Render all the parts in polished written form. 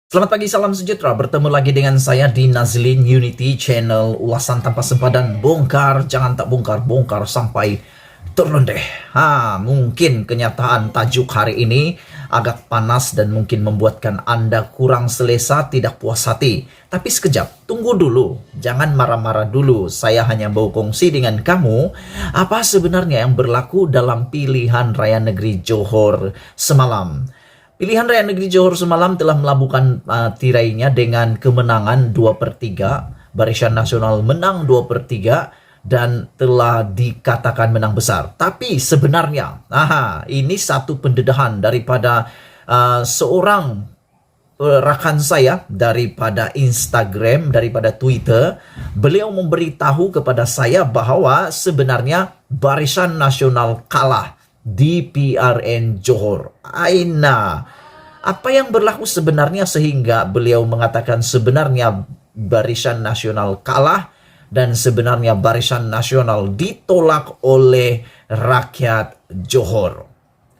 Selamat pagi, salam sejahtera. Bertemu lagi dengan saya di Nazlin Unity Channel. Ulasan tanpa sempadan, bongkar, jangan tak bongkar, bongkar sampai turun deh. Mungkin kenyataan tajuk hari ini agak panas dan mungkin membuatkan Anda kurang selesa, tidak puas hati. Tapi sekejap, tunggu dulu. Jangan marah-marah dulu. Saya hanya mau kongsi dengan kamu apa sebenarnya yang berlaku dalam pilihan raya negeri Johor semalam. Pilihan Raya Negeri Johor semalam telah melabuhkan tirainya dengan kemenangan 2/3. Barisan Nasional menang 2/3 dan telah dikatakan menang besar. Tapi sebenarnya, ini satu pendedahan daripada seorang rakan saya daripada Instagram, daripada Twitter. Beliau memberitahu kepada saya bahwa sebenarnya Barisan Nasional kalah di PRN Johor. Apa yang berlaku sebenarnya sehingga beliau mengatakan sebenarnya Barisan Nasional kalah dan sebenarnya Barisan Nasional ditolak oleh rakyat Johor.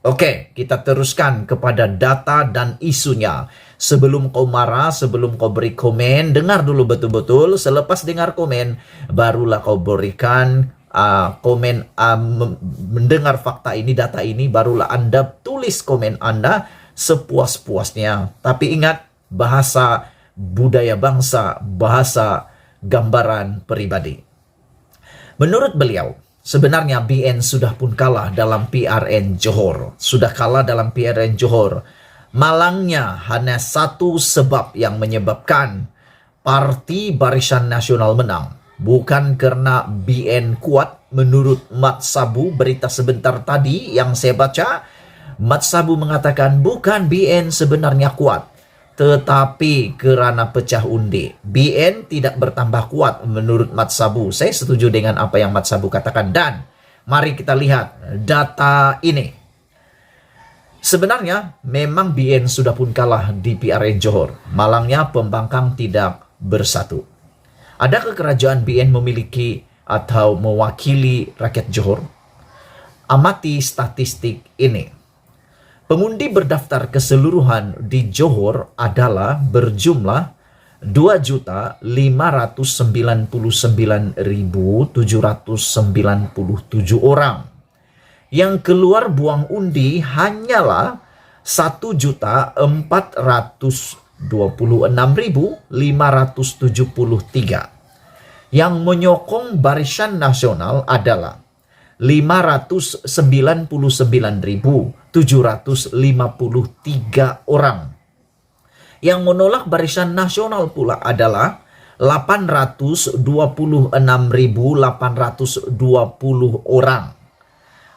Oke, kita teruskan kepada data dan isunya. Sebelum kau marah, sebelum kau beri komen, dengar dulu betul-betul. Selepas dengar komen, barulah kau berikan komen, mendengar fakta ini, data ini, barulah Anda tulis komen Anda sepuas-puasnya. Tapi ingat, bahasa budaya bangsa, bahasa gambaran pribadi. Menurut beliau, sebenarnya BN sudah pun kalah dalam PRN Johor. Sudah kalah dalam PRN Johor. Malangnya hanya satu sebab yang menyebabkan Parti Barisan Nasional menang. Bukan karena BN kuat. Menurut Mat Sabu, berita sebentar tadi yang saya baca, Mat Sabu mengatakan bukan BN sebenarnya kuat, tetapi karena pecah undi. BN tidak bertambah kuat menurut Mat Sabu. Saya setuju dengan apa yang Mat Sabu katakan. Dan mari kita lihat data ini. Sebenarnya memang BN sudah pun kalah di PRN Johor. Malangnya pembangkang tidak bersatu. Adakah kerajaan BN memiliki atau mewakili rakyat Johor? Amati statistik ini. Pengundi berdaftar keseluruhan di Johor adalah berjumlah 2.599.797 orang. Yang keluar buang undi hanyalah 1.426.573. Yang menyokong Barisan Nasional adalah 599.753 orang. Yang menolak Barisan Nasional pula adalah 826.820 orang.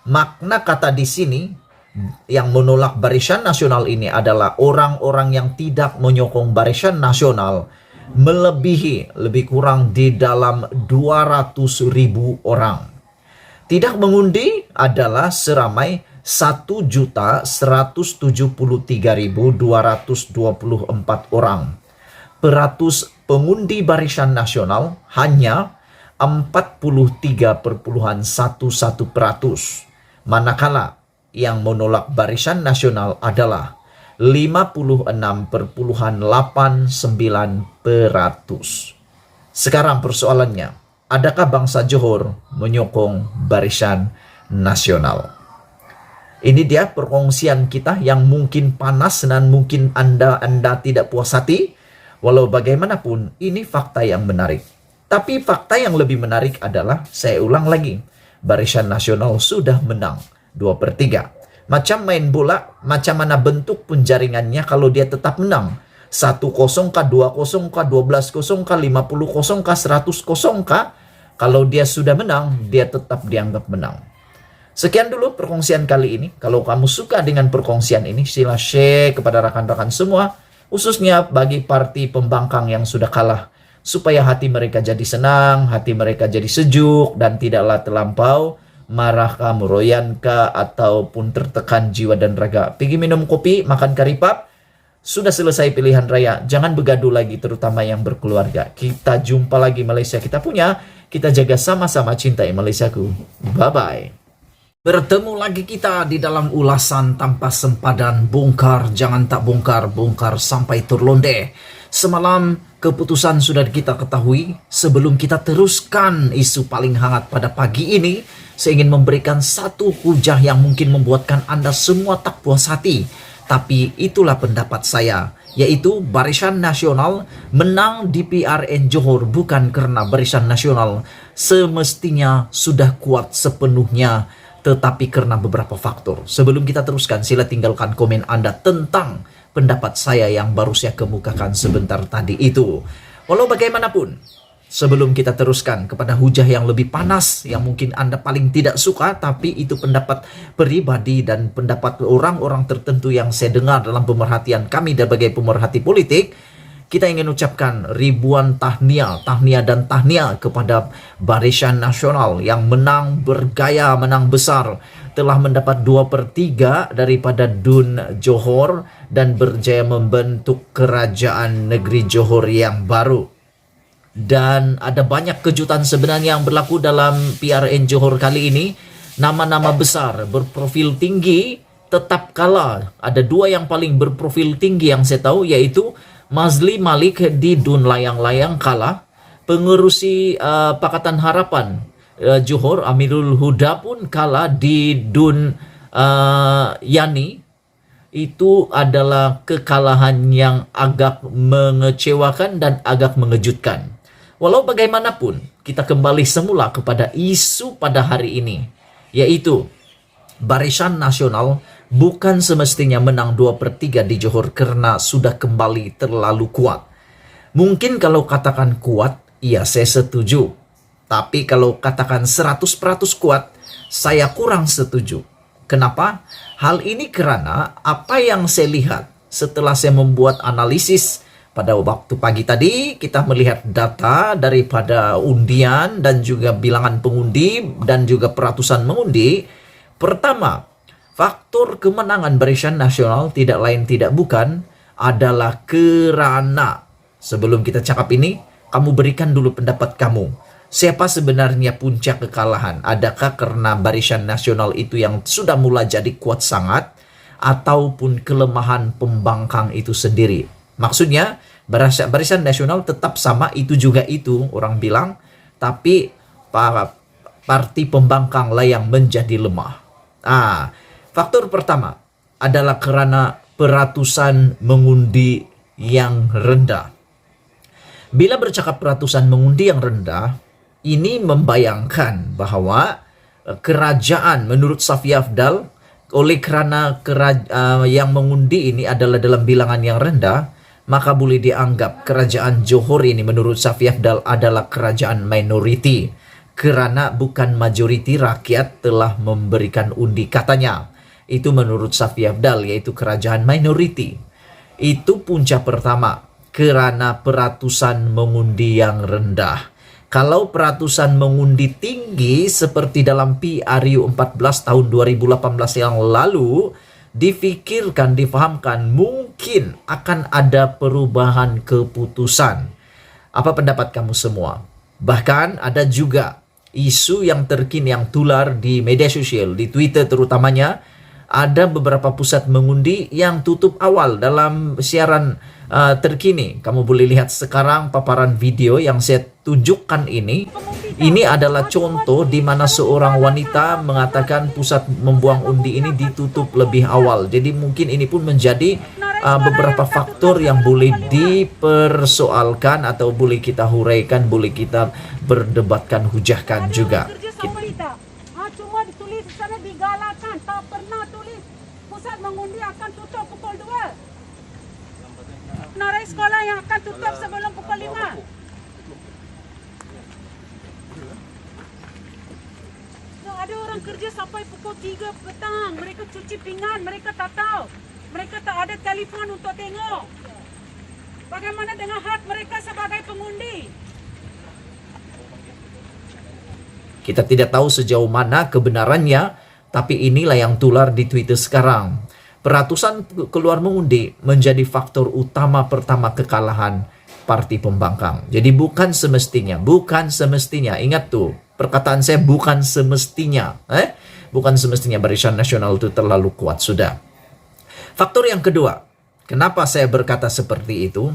Makna kata di sini, yang menolak Barisan Nasional ini adalah orang-orang yang tidak menyokong Barisan Nasional melebihi lebih kurang di dalam 200.000 orang. Tidak mengundi adalah seramai 1.173.224 orang. Peratus pengundi Barisan Nasional hanya 43,11%. Manakala yang menolak Barisan Nasional adalah 56,89%. Sekarang persoalannya, adakah bangsa Johor menyokong Barisan Nasional? Ini dia perkongsian kita yang mungkin panas dan mungkin Anda tidak puas hati. Walau bagaimanapun, ini fakta yang menarik. Tapi fakta yang lebih menarik adalah, saya ulang lagi, Barisan Nasional sudah menang 2/3. Macam main bola, macam mana bentuk pun jaringannya kalau dia tetap menang. 1-0 kah, 2-0 kah, 12-0 kah, 50-0 kah, 100-0 kah. Kalau dia sudah menang, dia tetap dianggap menang. Sekian dulu perkongsian kali ini. Kalau kamu suka dengan perkongsian ini, sila share kepada rakan-rakan semua. Khususnya bagi parti pembangkang yang sudah kalah. Supaya hati mereka jadi senang, hati mereka jadi sejuk, dan tidaklah terlampau marahkah, meroyankah, ataupun tertekan jiwa dan raga. Pergi minum kopi, makan karipap. Sudah selesai pilihan raya. Jangan begaduh lagi, terutama yang berkeluarga. Kita jumpa lagi Malaysia kita punya. Kita jaga sama-sama cintai Malaysiaku. Bye-bye. Bertemu lagi kita di dalam ulasan tanpa sempadan, bongkar jangan tak bongkar, bongkar sampai terlonde. Semalam keputusan sudah kita ketahui. Sebelum kita teruskan isu paling hangat pada pagi ini, saya ingin memberikan satu hujah yang mungkin membuatkan Anda semua tak puas hati. Tapi itulah pendapat saya, yaitu Barisan Nasional menang di PRN Johor bukan karena Barisan Nasional semestinya sudah kuat sepenuhnya, tetapi karena beberapa faktor. Sebelum kita teruskan, sila tinggalkan komen Anda tentang pendapat saya yang baru saya kemukakan sebentar tadi itu. Walau bagaimanapun, sebelum kita teruskan kepada hujah yang lebih panas, yang mungkin Anda paling tidak suka, tapi itu pendapat pribadi dan pendapat orang-orang tertentu yang saya dengar dalam pemerhatian kami sebagai pemerhati politik, kita ingin ucapkan ribuan tahniah dan tahniah kepada Barisan Nasional yang menang bergaya, menang besar, telah mendapat 2/3 daripada DUN Johor dan berjaya membentuk kerajaan negeri Johor yang baru. Dan ada banyak kejutan sebenarnya yang berlaku dalam PRN Johor kali ini. Nama-nama besar berprofil tinggi tetap kalah. Ada dua yang paling berprofil tinggi yang saya tahu, yaitu Mazli Malik di DUN Layang-Layang kalah. Pengerusi Pakatan Harapan Johor Amirul Huda pun kalah di DUN Yani. Itu adalah kekalahan yang agak mengecewakan dan agak mengejutkan. Walau bagaimanapun, kita kembali semula kepada isu pada hari ini, yaitu Barisan Nasional bukan semestinya menang 2/3 di Johor karena sudah kembali terlalu kuat. Mungkin kalau katakan kuat, iya saya setuju. Tapi kalau katakan 100% kuat, saya kurang setuju. Kenapa? Hal ini karena apa yang saya lihat setelah saya membuat analisis pada waktu pagi tadi, kita melihat data daripada undian dan juga bilangan pengundi dan juga peratusan mengundi. Pertama, faktor kemenangan Barisan Nasional tidak lain tidak bukan adalah karena, sebelum kita cakap ini, kamu berikan dulu pendapat kamu. Siapa sebenarnya puncak kekalahan? Adakah karena Barisan Nasional itu yang sudah mulai jadi kuat sangat, ataupun kelemahan pembangkang itu sendiri? Maksudnya, Barisan Nasional tetap sama, itu juga itu, orang bilang, tapi parti pembangkang lah yang menjadi lemah. Faktor pertama adalah karena peratusan mengundi yang rendah. Bila bercakap peratusan mengundi yang rendah, ini membayangkan bahwa kerajaan menurut Safi Afdal, oleh karena yang mengundi ini adalah dalam bilangan yang rendah, maka boleh dianggap kerajaan Johor ini menurut Safi Afdal adalah kerajaan minoriti. Karena bukan majoriti rakyat telah memberikan undi, katanya. Itu menurut Safi Afdal, yaitu kerajaan minoriti. Itu punca pertama, karena peratusan mengundi yang rendah. Kalau peratusan mengundi tinggi seperti dalam PRU 14 tahun 2018 yang lalu, difikirkan, difahamkan mungkin akan ada perubahan keputusan. Apa pendapat kamu semua? Bahkan ada juga isu yang terkini yang tular di media sosial, di Twitter terutamanya, ada beberapa pusat mengundi yang tutup awal dalam siaran terkini. Kamu boleh lihat sekarang paparan video yang saya tunjukkan ini. Ini adalah contoh di mana seorang wanita mengatakan pusat membuang undi ini ditutup lebih awal. Jadi mungkin ini pun menjadi beberapa faktor yang boleh dipersoalkan atau boleh kita huraikan, boleh kita berdebatkan, hujahkan juga. Cuma ditulis di sana digalakan, tak pernah tulis pusat mengundi akan tutup pukul 2. Narai sekolah yang akan tutup sebelum pukul 5. Ada orang kerja sampai pukul 3 petang. Mereka cuci pinggan, mereka tak tahu. Mereka tak ada telefon untuk tengok. Bagaimana dengan hak mereka sebagai pengundi? Kita tidak tahu sejauh mana kebenarannya, tapi inilah yang tular di Twitter sekarang. Peratusan keluar mengundi menjadi faktor utama pertama kekalahan parti pembangkang. Jadi bukan semestinya, ingat tuh, perkataan saya bukan semestinya. Bukan semestinya Barisan Nasional itu terlalu kuat sudah. Faktor yang kedua, kenapa saya berkata seperti itu?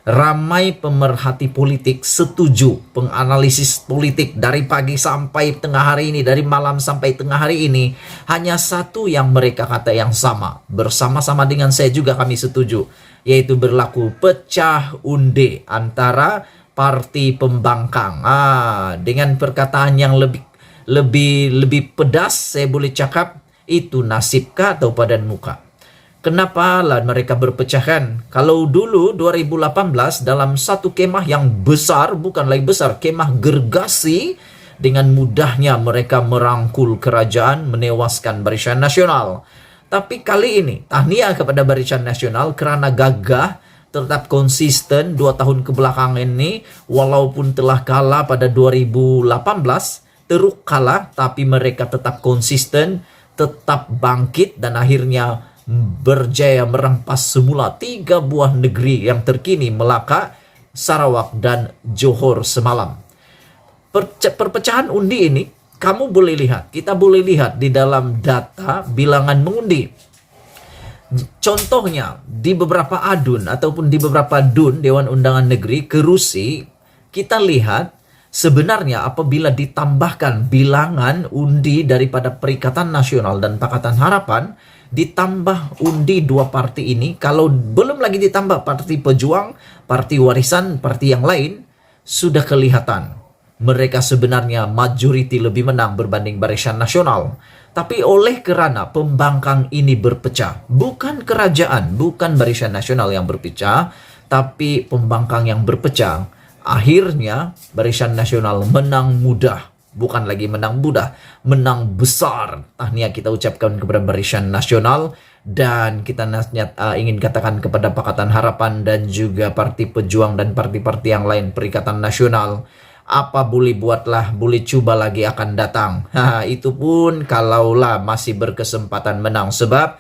Ramai pemerhati politik setuju, penganalisis politik dari pagi sampai tengah hari ini, dari malam sampai tengah hari ini, hanya satu yang mereka kata yang sama. Bersama-sama dengan saya juga kami setuju, yaitu berlaku pecah undi antara parti pembangkang. Dengan perkataan yang lebih pedas, saya boleh cakap itu nasibkah atau padan muka. Kenapa lah mereka berpecahkan? Kalau dulu 2018 dalam satu kemah yang besar, bukan lagi besar, kemah gergasi, dengan mudahnya mereka merangkul kerajaan, menewaskan Barisan Nasional. Tapi kali ini, tahniah kepada Barisan Nasional kerana gagah, tetap konsisten 2 tahun kebelakangan ini, walaupun telah kalah pada 2018, teruk kalah, tapi mereka tetap konsisten, tetap bangkit, dan akhirnya berjaya merampas semula 3 buah negeri yang terkini, Melaka, Sarawak, dan Johor semalam. Perpecahan undi ini, kamu boleh lihat, kita boleh lihat di dalam data bilangan mengundi. Contohnya, di beberapa adun ataupun di beberapa DUN, Dewan Undangan Negeri, Kerusi, kita lihat sebenarnya apabila ditambahkan bilangan undi daripada Perikatan Nasional dan Pakatan Harapan, ditambah undi 2 parti ini, kalau belum lagi ditambah Parti Pejuang, Parti Warisan, parti yang lain, sudah kelihatan mereka sebenarnya majoriti lebih menang berbanding Barisan Nasional. Tapi oleh kerana pembangkang ini berpecah, bukan kerajaan, bukan Barisan Nasional yang berpecah, tapi pembangkang yang berpecah, akhirnya Barisan Nasional menang mudah. Bukan lagi menang mudah, menang besar. Tahniah kita ucapkan kepada Barisan Nasional, dan kita ingin katakan kepada Pakatan Harapan dan juga Parti Pejuang dan parti-parti yang lain Perikatan Nasional, apa boleh buatlah, boleh cuba lagi akan datang. Itu pun kalaulah masih berkesempatan menang, sebab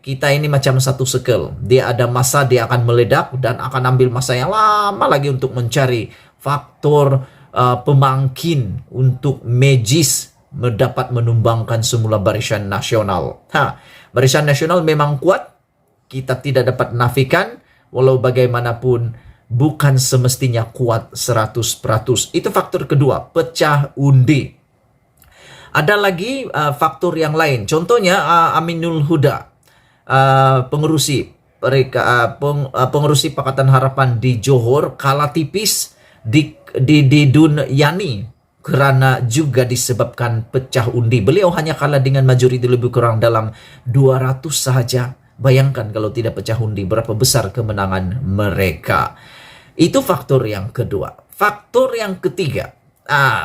kita ini macam satu sekel. Dia ada masa dia akan meledak dan akan ambil masa yang lama lagi untuk mencari faktor pemangkin untuk magis dapat menumbangkan semula Barisan Nasional. Barisan Nasional memang kuat, kita tidak dapat nafikan, walau bagaimanapun bukan semestinya kuat 100%. Itu faktor kedua, pecah undi. Ada lagi faktor yang lain, contohnya Aminul Huda, pengerusi Pakatan Harapan di Johor, kalah tipis di DUN Yani kerana juga disebabkan pecah undi. Beliau hanya kalah dengan majoriti lebih kurang dalam 200 sahaja. Bayangkan kalau tidak pecah undi, berapa besar kemenangan mereka. Itu faktor yang kedua. Faktor yang ketiga,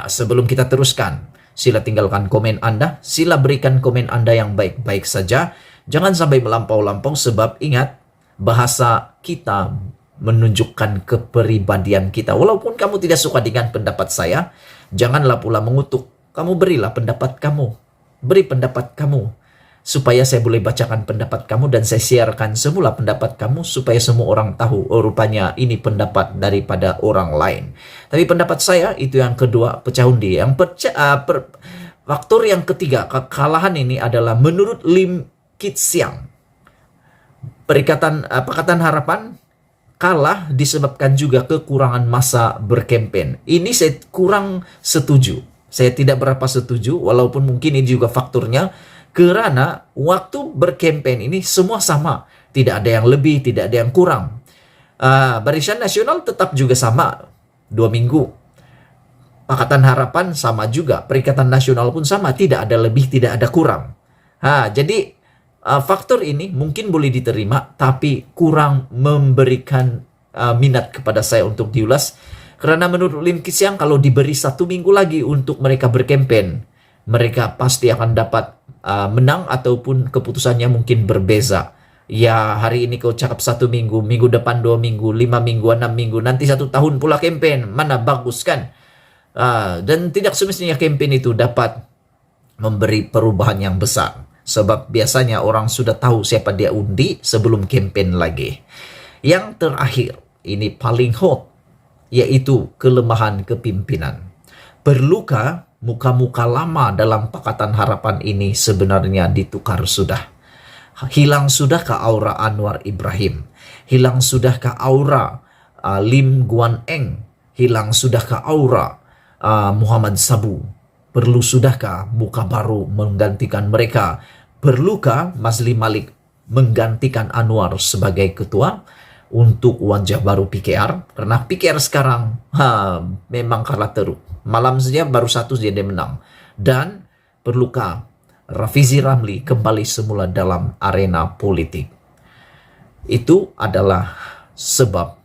sebelum kita teruskan, sila tinggalkan komen Anda, sila berikan komen Anda yang baik-baik saja. Jangan sampai melampau-lampau, sebab ingat, bahasa kita menunjukkan kepribadian kita. Walaupun kamu tidak suka dengan pendapat saya, janganlah pula mengutuk. Kamu berilah pendapat kamu. Beri pendapat kamu, supaya saya boleh bacakan pendapat kamu dan saya siarkan semula pendapat kamu, supaya semua orang tahu, rupanya ini pendapat daripada orang lain. Tapi pendapat saya itu yang kedua, pecah undi. Faktor yang ketiga, kekalahan ini adalah menurut Lim Kit Siang, Pakatan Harapan kalah disebabkan juga kekurangan masa berkempen. Ini saya kurang setuju. Saya tidak berapa setuju, walaupun mungkin ini juga faktornya, kerana waktu berkempen ini semua sama. Tidak ada yang lebih, tidak ada yang kurang. Barisan Nasional tetap juga sama, 2 minggu. Pakatan Harapan sama juga, Perikatan Nasional pun sama, tidak ada lebih, tidak ada kurang. Jadi faktor ini mungkin boleh diterima, tapi kurang memberikan minat kepada saya untuk diulas. Karena menurut Lim Kit Siang, kalau diberi 1 minggu lagi untuk mereka berkempen, mereka pasti akan dapat menang, ataupun keputusannya mungkin berbeza. Ya, hari ini kau cakap 1 minggu, minggu depan 2 minggu, 5 minggu, 6 minggu, nanti 1 tahun pula kempen. Mana bagus kan? Dan tidak semestinya kempen itu dapat memberi perubahan yang besar. Sebab biasanya orang sudah tahu siapa dia undi sebelum kempen lagi. Yang terakhir, ini paling hot, yaitu kelemahan kepimpinan. Perlukah muka-muka lama dalam Pakatan Harapan ini sebenarnya ditukar sudah. Hilang sudahkah aura Anwar Ibrahim? Hilang sudahkah aura Lim Guan Eng? Hilang sudahkah aura Muhammad Sabu? Perlu sudahkah muka baru menggantikan mereka? Perlukah Mazli Malik menggantikan Anwar sebagai ketua untuk wajah baru PKR? Karena PKR sekarang memang kalah teruk. Malam saja baru 1 dia menang. Dan perlukah Rafizi Ramli kembali semula dalam arena politik? Itu adalah sebab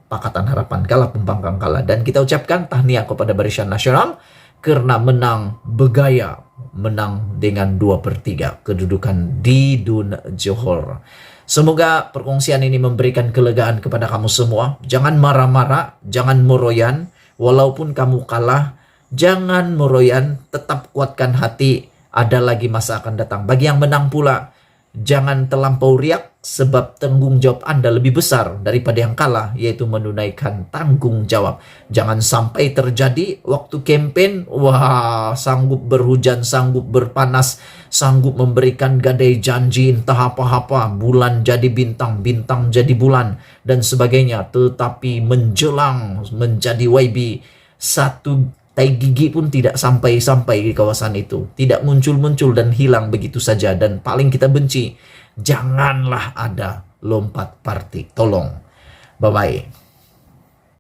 Pakatan Harapan kalah, pembangkang kalah. Dan kita ucapkan tahniah kepada Barisan Nasional karena menang bergaya, menang dengan 2/3 kedudukan di Dun Johor. Semoga perkongsian ini memberikan kelegaan kepada kamu semua. Jangan marah-marah, jangan meroyan. Walaupun kamu kalah, jangan meroyan, tetap kuatkan hati. Ada lagi masa akan datang. Bagi yang menang pula, jangan terlampau riak, sebab tanggung jawab Anda lebih besar daripada yang kalah, yaitu menunaikan tanggung jawab. Jangan sampai terjadi waktu campaign, wah, sanggup berhujan, sanggup berpanas, sanggup memberikan gadai janji entah apa-apa, bulan jadi bintang, bintang jadi bulan, dan sebagainya. Tetapi menjelang menjadi YB, satu tai gigi pun tidak sampai-sampai di kawasan itu. Tidak muncul-muncul dan hilang begitu saja. Dan paling kita benci, janganlah ada lompat party. Tolong. Bye-bye.